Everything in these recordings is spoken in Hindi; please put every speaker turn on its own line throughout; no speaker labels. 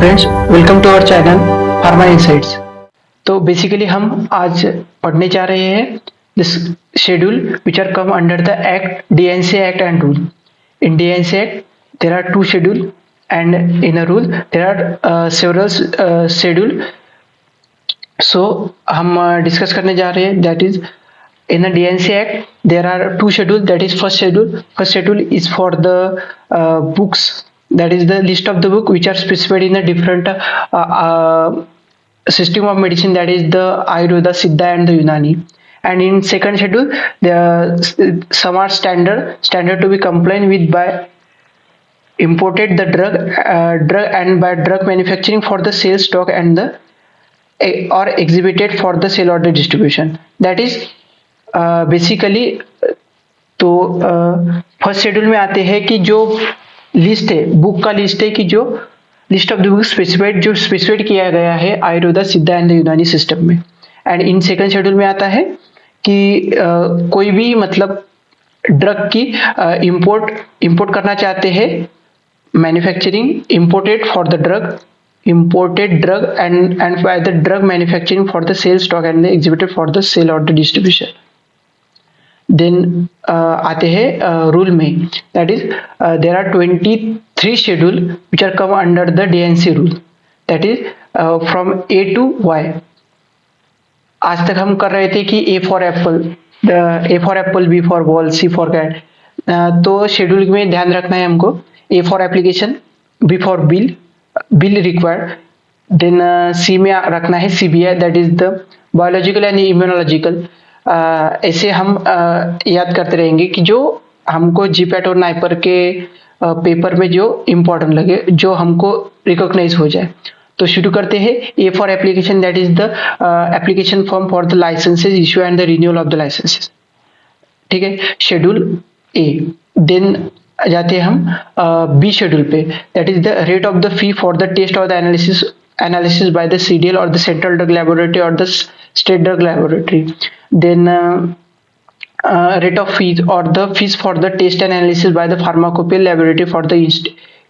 Friends, welcome to our channel pharma insights. तो बेसिकली हम आज पढ़ने जा रहे हैं this schedule which are come under the act DNC act and rule. In DNC act there are two schedule and in a rule there are several schedule. So हम डिस्कस करने जा रहे हैं that is in the DNC Act, there are two schedules. That is first schedule. First schedule is for the books. That is the list of the book which are specified in the different system of medicine. That is the Ayurveda, Siddha, and the Unani. And in second schedule, some are standard to be complied with by imported the drug and by drug manufacturing for the sales stock and the or exhibited for the sale or the distribution. That is basically तो फर्स्ट शेड्यूल में आते हैं कि जो लिस्ट है बुक का लिस्ट है कि जो list of the book specified किया गया है आयुर्वेदा सिद्धा एंड द यूनानी सिस्टम में। एंड इन सेकंड शेड्यूल में आता है कि कोई भी मतलब ड्रग की इंपोर्ट करना चाहते हैं, manufacturing imported for the drug imported drug and by the drug manufacturing for the sales stock and the exhibited for the sale or the distribution. Then आते हैं रूल में, that is there are 23 schedule which are come under the DNC rule, that is from A to Y. आज तक हम कर रहे थे कि A for apple, A for apple, B for ball, C for cat. तो शेड्यूल में ध्यान रखना है हमको A for application, B for bill required, then C में रखना है CBI, that is the biological and immunological. ऐसे हम याद करते रहेंगे कि जो हमको जीपैट और नाइपर के पेपर में जो इम्पोर्टेंट लगे, जो हमको रिकॉग्नाइज हो जाए। तो शुरू करते हैं A for application, that is the application form for the licences issue and the renewal of the licences. ठीक है, शेड्यूल A। देन जाते हैं हम बी शेड्यूल पे, that is the rate of the fee for the test और the analysis by the CDL और द सेंट्रल ड्रग लैबोरेटरी और the state drug laboratory. Then rate of fees or the fees for the test and analysis by the pharmacopoeia laboratory for the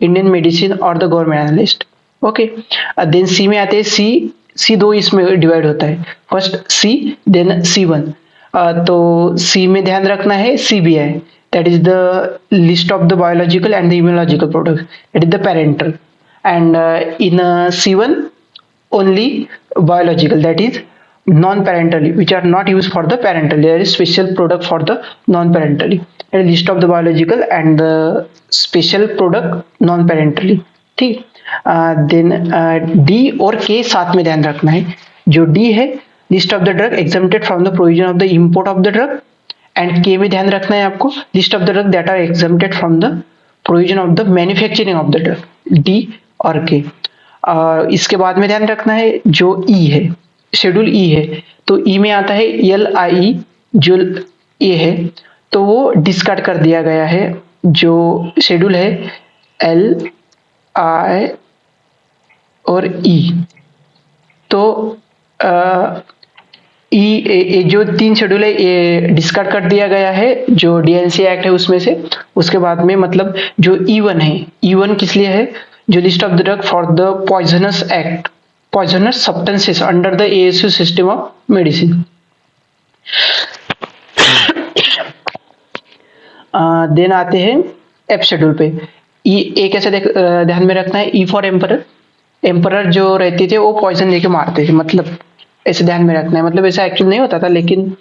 Indian medicine or the government analyst. Okay, then C में आते हैं C दो इसमें डिवाइड होता है, फर्स्ट C then C1। तो C में ध्यान रखना है CBI, that is the list of the biological and the immunological products, that is the parental. And in C1 only biological, that is non-parentally, which are not used for the parental. There is special product for the non-parentally, and list of the biological and the special product non-parentally. ठीक, then D और K साथ में ध्यान रखना है। जो D है list of the drug exempted from the provision of the import of the drug, and K में ध्यान रखना है आपको list of the drug that are exempted from the provision of the manufacturing of the drug, D और K। इसके बाद में ध्यान रखना है जो E है, शेड्यूल E है, तो E में आता है LIE, जो A है तो वो डिस्कार्ड कर दिया गया है। जो शेड्यूल है LI और E, तो E जो तीन शेड्यूल है ये डिस्कार्ड कर दिया गया है जो डीएनसी एक्ट है उसमें से। उसके बाद में मतलब जो E1 है, E1 किस लिए है, जो list of the drug for the poisonous substances under the ASU system of medicine. Then आते हैं F शेड्यूल पे। ए कैसे ध्यान में रखना है, E फॉर एम्परर जो रहते थे वो पॉइजन देके मारते थे, मतलब ऐसे ध्यान में रखना है, मतलब ऐसा एक्चुअली नहीं होता था लेकिन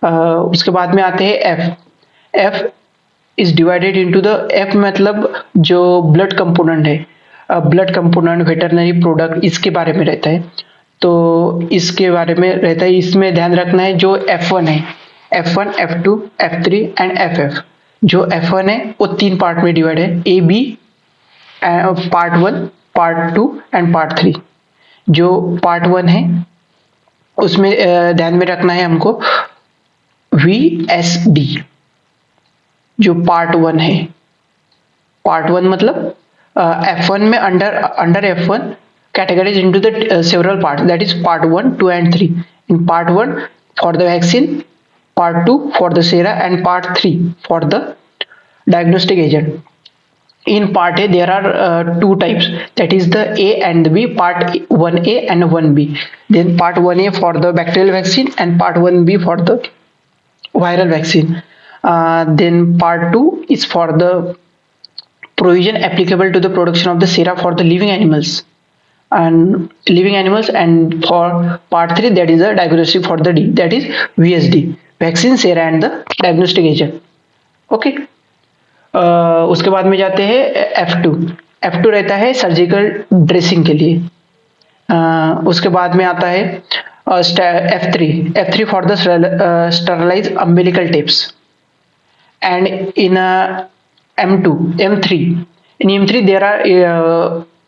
उसके बाद में आते हैं F is divided into the F मतलब जो ब्लड कंपोनेंट है, ब्लड कंपोनेंट वेटरनरी प्रोडक्ट इसके बारे में रहता है, तो इसके बारे में रहता है। इसमें ध्यान रखना है जो F1 है, F1 F2 F3 and FF। जो F1 है वो तीन पार्ट में डिवाइड है, AB part 1, part 2 and part 3। जो पार्ट 1 है उसमें ध्यान में रखना है हमको VSD। जो पार्ट 1 है, पार्ट 1 मतलब F1 में under F1 categorized into the several parts, that is part 1, 2 and 3. In part 1 for the vaccine, part 2 for the sera and part 3 for the diagnostic agent. in part A there are two types, that is the A and B, part 1A and 1B. Then part 1A for the bacterial vaccine and part 1B for the viral vaccine. Then part 2 is for the provision applicable to the production of the sera for the living animals, and for part 3 that is a diagnostic for the D, that is VSD, vaccine, sera and the diagnostic agent. Okay उसके बाद में जाते हैं F2 रहता है सर्जिकल ड्रेसिंग के लिए. उसके बाद में आता है F3 for the sterilise umbilical tips. And in M3 there are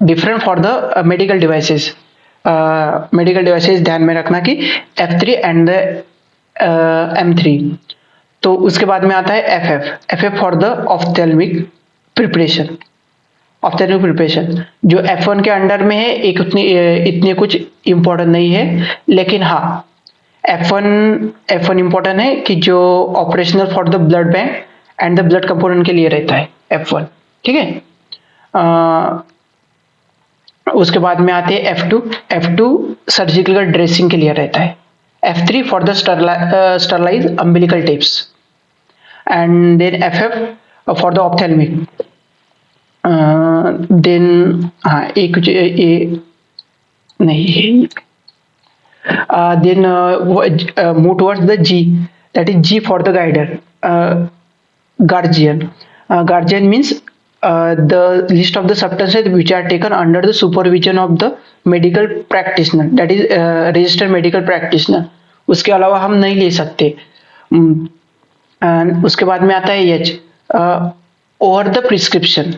different for the medical devices. ध्यान में रखना कि F3 एंड M3. तो उसके बाद में आता है FF फॉर द ऑफ्थेल्मिक प्रिपरेशन. जो F1 के अंडर में है, एक इतने कुछ इम्पोर्टेंट नहीं है, लेकिन हाँ F1 इम्पोर्टेंट है कि जो operational for the blood bank and the blood component के लिए रहता है F1. ठीक है. उसके बाद में आते हैं F2 सर्जिकल ड्रेसिंग के लिए रहता है. F3 for the sterilise umbilical tips. And then FF for the ophthalmic. Then हाँ एक कुछ ये नहीं है. Then move towards the G, that is G for the guardian. Guardian means the list of the substances which are taken under the supervision of the medical practitioner, that is registered medical practitioner. उसके अलावा हम नहीं ले सकते. उसके बाद में आता है H, ओवर द प्रिस्क्रिप्शन.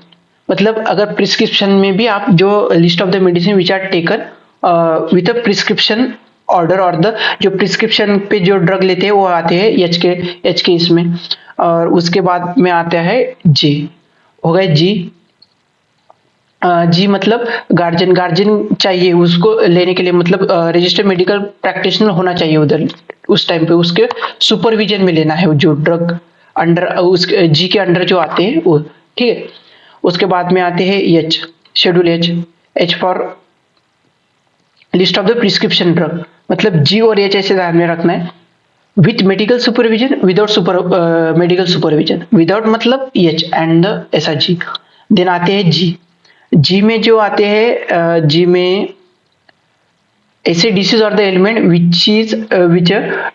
मतलब अगर प्रिस्क्रिप्शन में भी आप जो list of the medicine which are taken with a prescription order, और द जो प्रिस्क्रिप्शन पे जो ड्रग लेते हैं वो आते हैं एच के इसमें. और उसके बाद में आता है J, हो गए जी मतलब गार्जियन चाहिए उसको लेने के लिए, मतलब रजिस्टर्ड मेडिकल प्रैक्टिशनर होना चाहिए उधर उस टाइम पे, उसके सुपरविजन में लेना है जो ड्रग अंडर उस जी के अंडर जो आते हैं वो. ठीक है. उसके बाद में आते हैं H, schedule H for list of the prescription drug. मतलब G और H ऐसे ध्यान में रखना है. With medical supervision, without medical supervision. Without मतलब H एंड ऐसा G. देन आते हैं G में जो आते हैं G में ऐसे डिसीज और the element which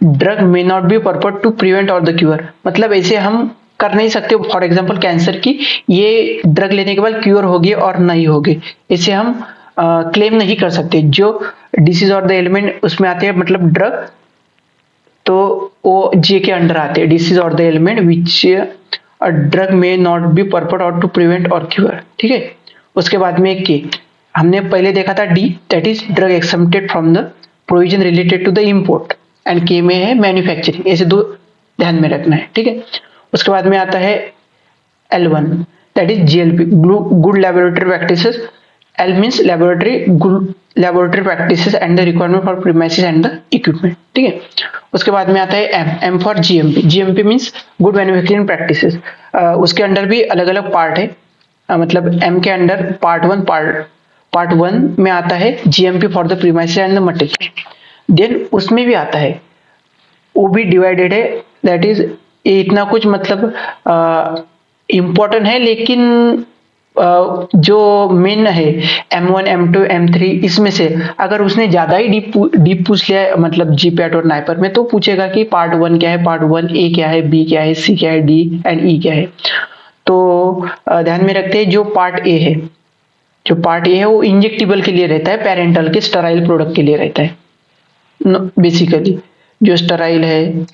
drug may not be purpose to prevent और द क्यूर. मतलब ऐसे हम कर नहीं सकते फॉर एग्जांपल कैंसर की ये ड्रग लेने के बाद क्योर होगी और नहीं होगी, ऐसे हम क्लेम नहीं कर सकते. जो डिसीज और द एलिमेंट उसमें आते हैं मतलब ड्रग, तो वो J के अंडर आते हैं. डिसीज और the element which a drug may not be purpose और टू प्रिवेंट और क्यूर. ठीक है. उसके बाद में K, हमने पहले देखा था D, that is drug excepted from the provision related to the import, and K में है मैन्युफैक्चरिंग. ऐसे दो ध्यान में रखना है. ठीक है. उसके बाद में आता है L1, that is GLP, good laboratory practices. L means good laboratory practices and the requirement for premises and the equipment. ठीक है. उसके बाद में आता है M for GMP means good manufacturing practices. उसके अंडर भी अलग अलग पार्ट है. मतलब M के अंडर पार्ट 1 में आता है GMP for the premises and the material. Then उसमें भी आता है, वो भी डिवाइडेड है, दैट इज ये इतना कुछ मतलब इम्पोर्टेंट है, लेकिन जो मेन है M1, M2, M3 इसमें से अगर उसने ज्यादा ही डीप पूछ लिया मतलब GPAT और नाइपर में, तो पूछेगा कि पार्ट 1 क्या है, पार्ट 1A क्या है, B क्या है, C क्या है, D एंड E क्या है. तो ध्यान में रखते हैं जो पार्ट A है वो इंजेक्टेबल के लिए रहता है, पेरेंटल के स्टराइल प्रोडक्ट के लिए रहता है. बेसिकली जो स्टराइल है,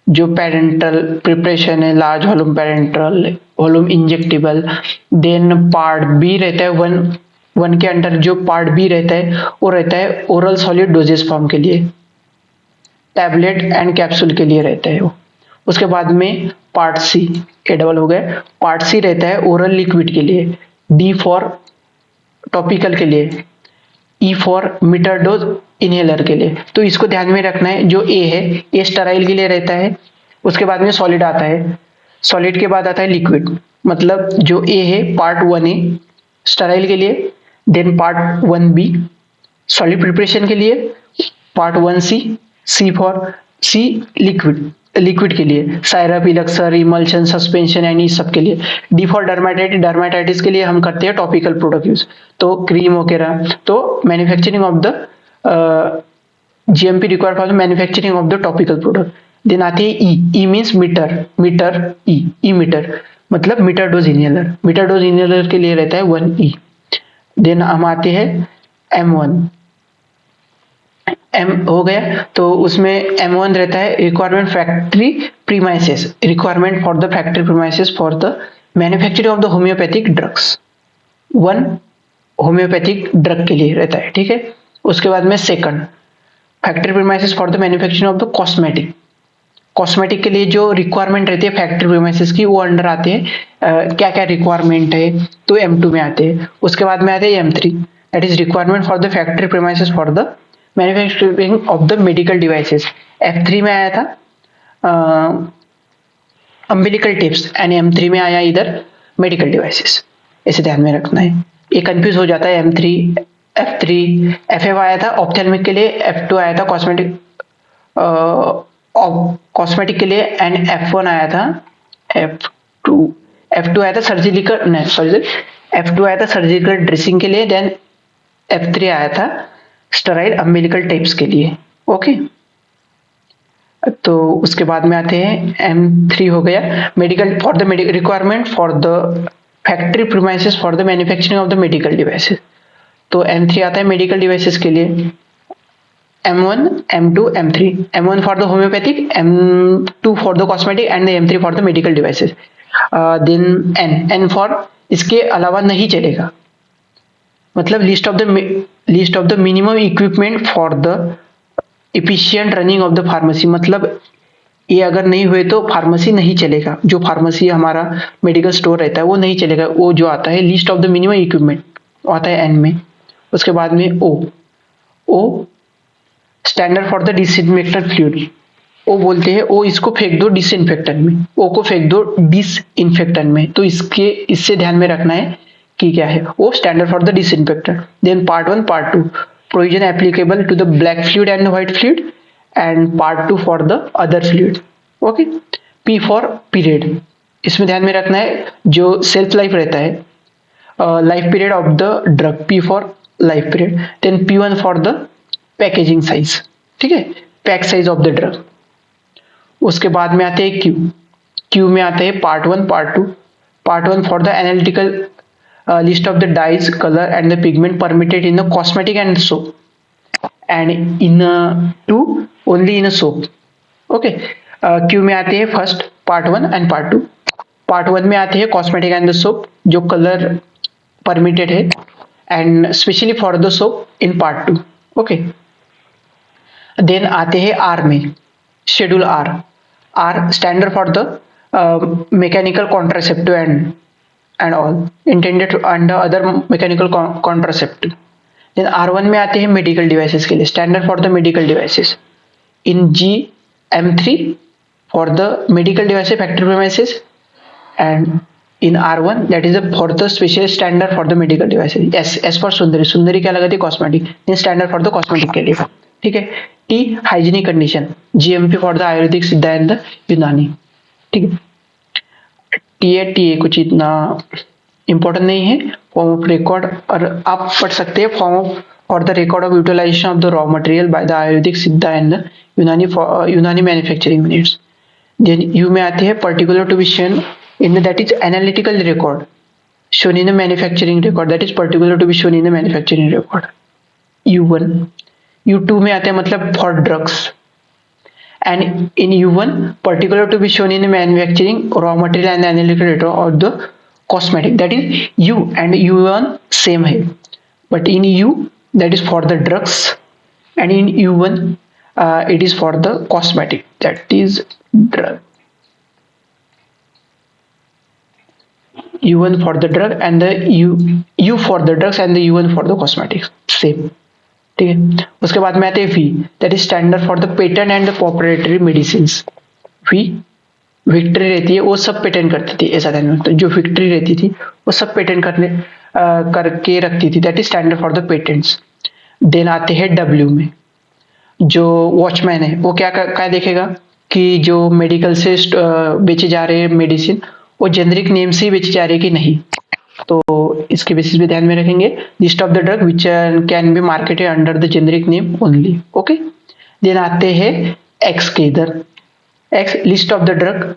जो पेरेंटल प्रिपरेशन है, large volume parental volume injectable. Then part B रहता है वन के अंडर, जो पार्ट बी रहता है वो रहता है ओरल सॉलिड डोजेस फॉर्म के लिए, टैबलेट एंड कैप्सूल के लिए रहता है वो. उसके बाद में पार्ट सी, ए डबल हो गया, पार्ट सी रहता है ओरल लिक्विड के लिए, डी फॉर टॉपिकल के लिए, E for meter dose inhaler के लिए. तो इसको ध्यान में रखना है. जो ए है ये स्टराइल के लिए रहता है. उसके बाद में सॉलिड आता है, सॉलिड के बाद आता है लिक्विड. मतलब जो ए है पार्ट 1A स्टराइल के लिए, then part 1B solid preparation के लिए, part 1C C for C liquid liquid के लिए, syrup, elixir, emulsion, suspension and इस सब के लिए। डी फॉर डर्माटाइटिस, डर्माटाइटिस के लिए हम करते हैं टॉपिकल प्रोडक्ट यूज, तो क्रीम वगैरह। तो manufacturing of the GMP required for the manufacturing of the topical product. Then आती है E means meter, meter E meter मतलब meter dose inhaler, meter dose inhaler के लिए रहता है 1E। देन हम आते हैं M1, एम हो गया, तो उसमें M1 रहता है requirement factory premises, requirement for the factory premises for the manufacturing of the homeopathic drugs, 1 homeopathic drug के लिए रहता है, ठीक है। उसके बाद में second factory premises for the manufacturing of the cosmetic, cosmetic के लिए जो रिक्वायरमेंट रहती है फैक्ट्री प्रीमाइसेस की, वो अंडर आते हैं क्या क्या रिक्वायरमेंट है, तो M2 में आते हैं। उसके बाद में आते हैं M3 that is requirement for the factory premises for the manufacturing of the medical devices. F3 में आया था अम्बिलिकल टिप्स एंड M3 में आया इधर मेडिकल डिवाइसेस, इसे ध्यान में रखना है, ये कंफ्यूज हो जाता है। M3 F3 FF आया था ऑप्थेल्मिक के लिए, F2 आया था कॉस्मेटिक के लिए एंड F1 आया था F2 आया था सर्जिकल नहीं सॉरी F2 आया था सर्जिकल ड्रेसिंग के लिए, देन F3 आया था स्टेराइल अम्बिलिकल टेप्स के लिए, ओके। तो उसके बाद में आते हैं M3 हो गया medical for the requirement for the factory premises for the manufacturing of the medical devices, तो M3 आता है मेडिकल डिवाइसेस के लिए, M1 M2 M3, M1 for the homoeopathic, M2 for the cosmetic and M3 for the medical devices. Then N for इसके अलावा नहीं चलेगा, मतलब list of the minimum equipment for the efficient running of the pharmacy, मतलब ये अगर नहीं हुए तो फार्मेसी नहीं चलेगा, जो फार्मेसी हमारा मेडिकल स्टोर रहता है वो नहीं चलेगा, वो जो आता है list of the minimum equipment आता है N में। उसके बाद में O standard for the disinfectant fluid, O बोलते हैं ओ इसको फेंक दो डिसइंफेक्टेंट में, ओ को फेंक दो डिसइंफेक्टेंट में, तो इससे ध्यान में रखना है कि क्या है वो standard for the disinfectant. Then part 1 part 2 provision applicable to the black fluid and white fluid and part 2 for the other fluid, okay. P for period, इसमें ध्यान में रखना है जो सेल्फ लाइफ रहता है life period of the drug, P for life period. Then P1 for the packaging size, ठीक है, pack size of the drug. उसके बाद में आते हैं क्यू में आते हैं part 1 part 2, part 1 for the analytical list of the dyes colour and the pigment permitted in the cosmetic and soap and in 2 only in soap, okay. Q में आते हैं first part 1 and part 2, part 1 में आते हैं कॉस्मेटिक एंड द सोप जो कलर परमिटेड है and specially for the soap in part 2, okay. Then आते हैं आर में, schedule R standard for the mechanical contraceptive and all intended under other mechanical contraceptive. Then R1 में आते हैं मेडिकल डिवाइसेस के लिए, standard for the medical devices in GM3 for the medical devices factory premises and in R1 that is for the special standard for the medical devices. S for सुंदरी क्या लगाती है cosmetic, in standard for the cosmetic के लिए, ठीक है। T hygienic condition GMP for the Ayurvedic Siddha and the यूनानी, ठीक है। टी ए कुछ इतना इंपॉर्टेंट नहीं है, फॉर्म ऑफ रिकॉर्ड, और आप पढ़ सकते हैं form for the record of utilisation of the raw material by the Ayurvedic Siddha and the Unani manufacturing units. Then U में आते हैं particular to be shown in that is analytical record shown in a manufacturing record, that is particular to be shown in the manufacturing record। U1 U2 में आते हैं मतलब for drugs and in U1 particular to be shown in manufacturing raw material and analytical record of the cosmetic, that is U and U1 same है, but in U that is for the drugs and in U1 it is for the cosmetic, that is drug। U1 for the drug and the U for the drugs and the U1 for the cosmetics same, ठीक है। उसके बाद में आते हैं V, that is standard for the patent and the proprietary medicines। V victory रहती है वो सब पेटेंट करती थी, ऐसा ध्यान में रखना। जो विक्ट्री रहती थी वो सब पेटेंट करके रखती थी, that is standard for the patents. Then आते हैं डब्ल्यू में। जो वॉचमैन है वो क्या देखेगा कि जो मेडिकल से बेचे जा रहे हैं मेडिसिन वो जेनरिक नेम से ही बेची जा रही है कि नहीं, तो इसके बेसिस पे ध्यान में रखेंगे। List of the drug which can be marketed under the generic name only. Okay, then आते हैं एक्स के इधर। X, list of the drug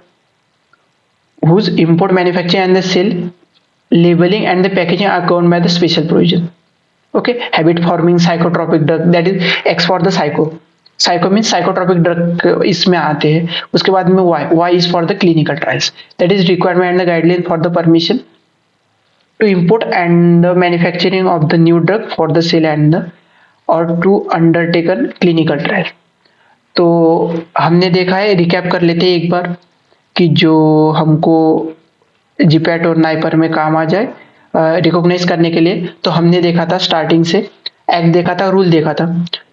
whose import, manufacturing and the sale, labeling and the packaging are governed by the special provision. Okay, habit forming psychotropic drug, that is X for the psycho means psychotropic drug इसमें आते हैं। उसके बाद में Y is for the clinical trials, that is requirement and the guideline for the permission to import and the manufacturing of the new drug for the sale and the or to undertaken clinical trial। तो हमने देखा है, रिकैप कर लेते हैं एक बार कि जो हमको जीपैट और नाइपर में काम आ जाए रिकॉग्नाइज करने के लिए। तो हमने देखा था स्टार्टिंग से एक्ट देखा था, रूल देखा था।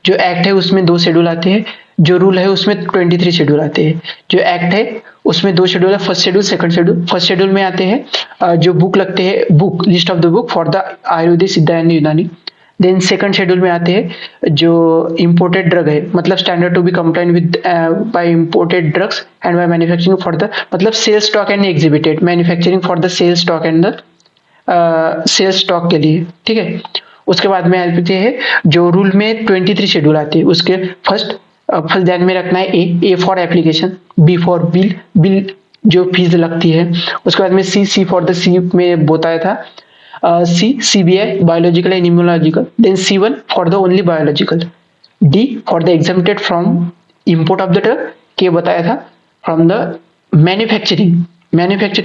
जो एक्ट है उसमें 2 शेड्यूल आते हैं, जो रूल है उसमें 23 शेड्यूल आते हैं। जो एक्ट है उसमें 2 शेड्यूल है, first schedule second schedule. First schedule में आते हैं जो बुक लगते हैं, book list of the book for the Ayurvedic, Siddha and यूनानी। देन सेकंड शेड्यूल में आते हैं जो इंपोर्टेड ड्रग है, मतलब standard to be complied with by imported drugs and by manufacturing for the, मतलब sale stock and exhibited, manufacturing for the sale stock and the sale stock के लिए, ठीक है। उसके बाद में आते हैं जो रूल में 23 शेड्यूल आते हैं, उसके फर्स्ट ध्यान में रखना है A for application, B for bill, bill जो फीस लगती है। उसके बाद में सी फॉर द, सी में बताया था CBI biological and immunological, then C1 for the only biological, D for the exempted from import of the drug, K बताया था from the manufacturing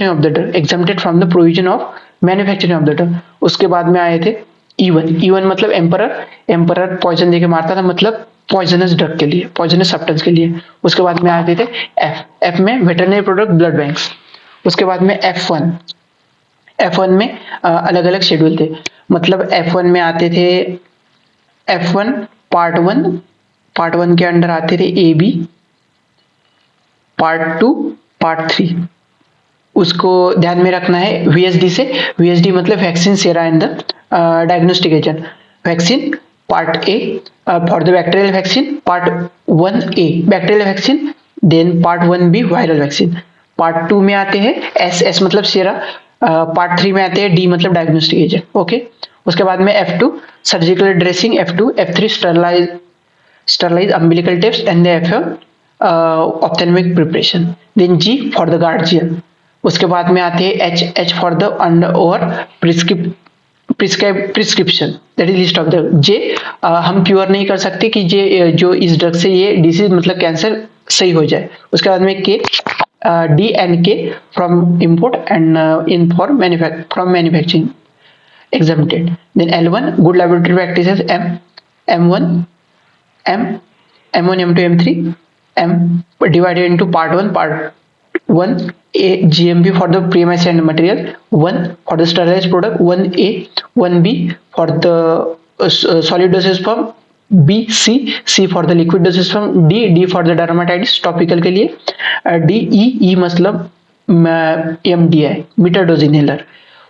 of the drug, exempted from the provision of manufacturing of the drug। उसके बाद में आए थे E1 मतलब एम्परर पॉइजन देके मारता था, मतलब पॉइजनस ड्रग के लिए, पॉइजनस सब्सटेंस के लिए। उसके बाद में आते थे F में वेटरनरी प्रोडक्ट, ब्लड बैंक्स। उसके बाद में F1 में अलग अलग शेड्यूल थे, मतलब F1 में आते थे F1 पार्ट 1 के अंडर आते थे AB, पार्ट 2, पार्ट 3। उसको ध्यान में रखना है VSD से, VSD मतलब vaccine, sera and the diagnostic agent. Vaccine part A for the bacterial vaccine, part 1A bacterial vaccine, then part 1B viral vaccine. Part 2 में आते हैं S मतलब सेरा, पार्ट 3 में आते हैं D मतलब डायग्नोस्टिक एजेंट। ओके, उसके बाद में F2 surgical dressing, F2, F3 sterilise umbilical tips and F4 ophthalmic preparation, then G for the guardian. उसके बाद में आते हैं H फॉर द अंडर और prescription, that is list of the. J हम क्योर नहीं कर सकते कि जो इस ड्रग से ये डिसीज मतलब कैंसर सही हो जाए। उसके बाद में K, D and K from import and in for from manufacturing exempted. Then L1 good laboratory practices, M1 M1 M2 M3 M divided into part 1 A GMP for the premises and material, 1 for the sterilized product, 1A 1B for the solid dosage form, B C for the liquid dosage form, D for the dermatitis topical के लिए, D E मतलब MDI मीटर डोज इनहेलर।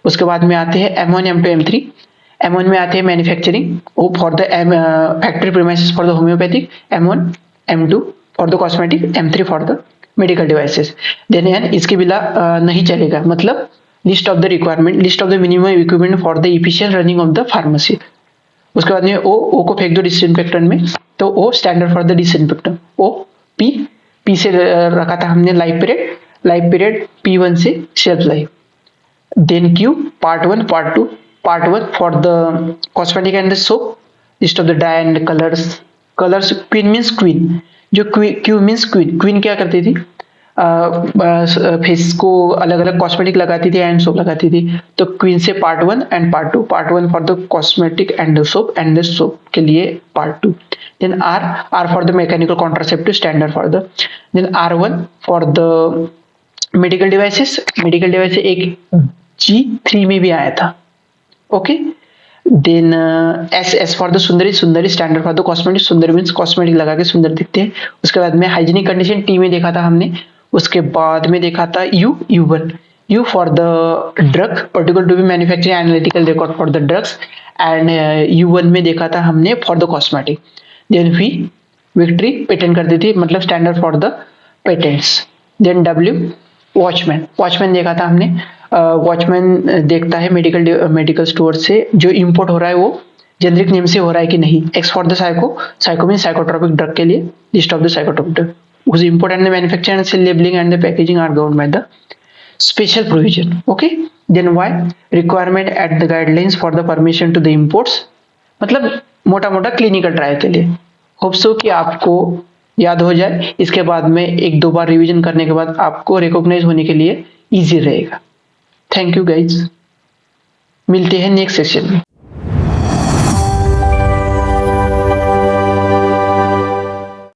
उसके बाद में आते हैं M1 M2 M3। M1 में आते हैं मैन्युफैक्चरिंग, वो for the factory premises for the homoeopathic, M1 M2 for the cosmetic, M3 for the medical devices. Then N इसके बिना नहीं चलेगा, मतलब list of the requirement, list of the minimum equipment for the efficient running of the pharmacy. उसके बाद में ओ को फेंक दो डिसइंफेक्टेंट में, तो O standard for the disinfectant. O P से रखा था हमने लाइफ पीरियड P1 से shelf life. Then Q part 1 part 2, part 1 for the cosmetic and the soap, list of the dye and colours. Queen means queen, जो क्यू मीन्स क्वीन क्या करती थी, फेस को अलग अलग कॉस्मेटिक लगाती थी एंड सोप लगाती थी। तो क्वीन से part 1 and part 2, part 1 for the cosmetic and soap and the soap के लिए part 2। Then R for the mechanical contraceptive, standard for the. Then R1 for the medical devices, medical device एक G3 में भी आया था। Okay, then S for the सुंदरी, स्टैंडर्ड फॉर द कॉस्मेटिक, सुंदरी मीन्स कॉस्मेटिक लगा के सुंदर दिखते हैं। उसके बाद में हाइजीनिक कंडीशन T में देखा था हमने, उसके बाद में देखा था U1 U for the drug particular to be manufacturing analytical record for the drugs and U1 में देखा था हमने for the cosmetic. Then victory patent कर दी थी, मतलब standard for the patents. Then W watchman देखा था हमने। वॉचमैन देखता है मेडिकल स्टोर से जो इंपोर्ट हो रहा है वो जेनरिक नेम से हो रहा है कि नहीं। X for the psycho mean psychotropic drug के लिए list of the psychotropic drug whose import and the manufacture and sale labeling and the packaging are governed by the special provision. Okay, then why requirement at the guidelines for the permission to the imports, मतलब मोटा मोटा क्लिनिकल ट्रायल के लिए। होप सो कि आपको याद हो जाए, इसके बाद में एक दो बार रिवीजन करने के बाद आपको रिकॉग्नाइज होने के लिए इजी रहेगा। थैंक यू गाइज, मिलते हैं नेक्स्ट सेशन में।